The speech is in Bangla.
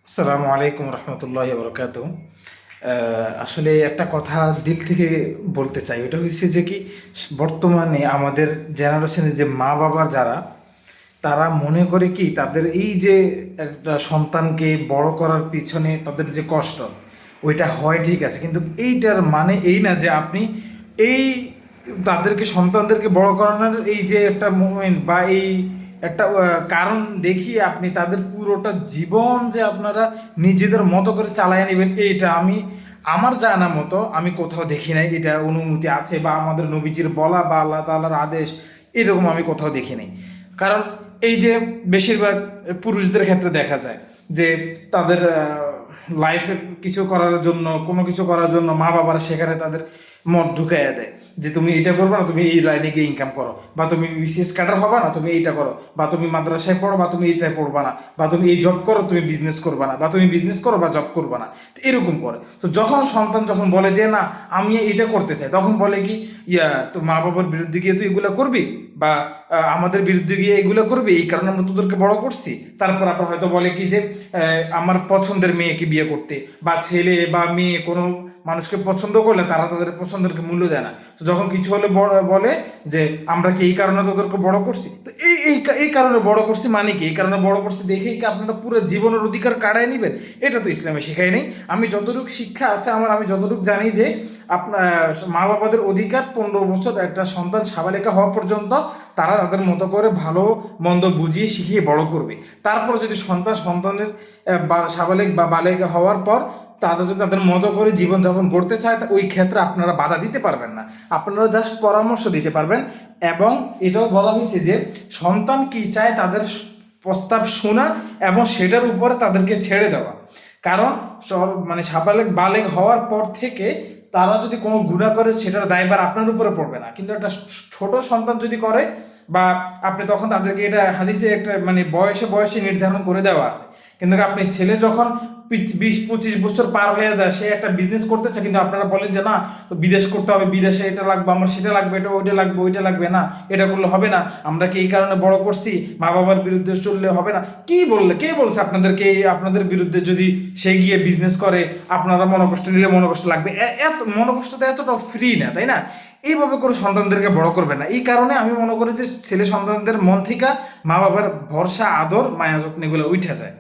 আসসালামু আলাইকুম রহমতুল্লাহ বরকাত। আসলে একটা কথা দিল থেকে বলতে চাই, ওটা হচ্ছে যে কি বর্তমানে আমাদের জেনারেশনের যে মা বাবা যারা, তারা মনে করে কি তাদের এই যে একটা সন্তানকে বড় করার পিছনে তাদের যে কষ্ট ওইটা হয় ঠিক আছে, কিন্তু এইটার মানে এই না যে আপনি এই তাদেরকে সন্তানদেরকে বড় করানোর এই যে একটা মুভমেন্ট বা এই একটা কারণ দেখিয়ে আপনি তাদের পুরোটা জীবন যে আপনারা নিজেদের মতো করে চালায় নেবেন, এইটা আমার জানা মতো আমি কোথাও দেখি নাই এটা অনুমতি আছে, বা আমাদের নবীজির বলা বা আল্লাহ তাআলার আদেশ এরকম আমি কোথাও দেখি নাই। কারণ এই যে বেশিরভাগ পুরুষদের ক্ষেত্রে দেখা যায় যে তাদের লাইফে কিছু করার জন্য, কোনো কিছু করার জন্য মা বাবারা সেখানে তাদের মত ঢুকাইয়া দেয় যে তুমি এটা করবে না, তুমি এই লাইনে গিয়ে ইনকাম করো, বা তুমি বিসিএস ক্যাডার হবে না, তুমি এইটা করো, বা তুমি মাদ্রাসায় পড়ো, বা তুমি এইটাই পড়বা না, বা তুমি এই জব করো, তুমি বিজনেস করবা না, বা তুমি বিজনেস করো বা জব করবা না। তো এরকম করে তো যখন সন্তান যখন বলে যে না আমি এটা করতে চাই, তখন বলে কি তো মা বাবার বিরুদ্ধে গিয়ে তুই এগুলো করবি, বা আমাদের বিরুদ্ধে গিয়ে এগুলো করবি, এই কারণে আমরা তোদেরকে বড় করছি। তারপর আপনার হয়তো বলে কি যে আমার পছন্দের মেয়েকে বিয়ে করতে, বা ছেলে বা মেয়ে কোনো মানুষকে পছন্দ করলে তারা তাদের পছন্দেরকে মূল্য দেয় না। তো যখন কিছু হলে বলে যে আমরা কি এই কারণে তোদেরকে বড় করছি, তো এই কারণে বড় করছি মানে কি, এই কারণে বড় করছি দেখেই কি আপনারা পুরো জীবনের অধিকার কাড়ায় নেবেন? এটা তো ইসলামে শেখায় নেই। আমি যতটুকু শিক্ষা আছে আমার, আমি যতটুকু জানি যে আপনার মা বাবাদের অধিকার 15 বছর একটা সন্তান সাবালিকা হওয়া পর্যন্ত তারা তাদের মতো করে ভালো মন্দ বুঝিয়ে শিখিয়ে বড় করবে। তারপর যদি সন্তানের সাবালিক বা বালিকা হওয়ার পর তারা যদি তাদের মতো করে জীবনযাপন করতে চায়, ওই ক্ষেত্রে আপনারা বাধা দিতে পারবেন না, আপনারা জাস্ট পরামর্শ দিতে পারবেন। এবং এটাও বলা হয়েছে যে সন্তান কি চায় তাদের প্রস্তাব শোনা এবং সেটার উপরে তাদেরকে ছেড়ে দেওয়া। কারণ সব মানে সাবালেক বালেক হওয়ার পর থেকে তারা যদি কোনো গুনাহ করে সেটার দায়ভার আপনার উপরে পড়বে না, কিন্তু একটা ছোট সন্তান যদি করে, বা আপনি তখন তাদেরকে, এটা হাদিসে একটা মানে বয়সে বয়সে নির্ধারণ করে দেওয়া আছে, কিন্তু আপনি ছেলে যখন 20-25 বছর পার হয়ে যায়, সে একটা বিজনেস করতেছে, কিন্তু আপনারা বলেন যে না তো বিদেশ করতে হবে, বিদেশে এটা লাগবে, আমার সেটা লাগবে, এটা ওইটা লাগবে, ওইটা লাগবে না, এটা করলে হবে না, আমরা কি এই কারণে বড় করছি, মা বাবার বিরুদ্ধে চললে হবে না। কে বলছে আপনাদেরকে আপনাদের বিরুদ্ধে যদি সে গিয়ে বিজনেস করে আপনারা মনোকষ্ট নিলে মনোকষ্ট লাগবে? এত মনোকষ্ট তো এতটাও ফ্রি না, তাই না? এইভাবে করে সন্তানদেরকে বড় করবে না। এই কারণে আমি মনে করি যে ছেলে সন্তানদের মন থেকে মা বাবার ভরসা, আদর, মায়া যত্ন এগুলো উঠে যায়।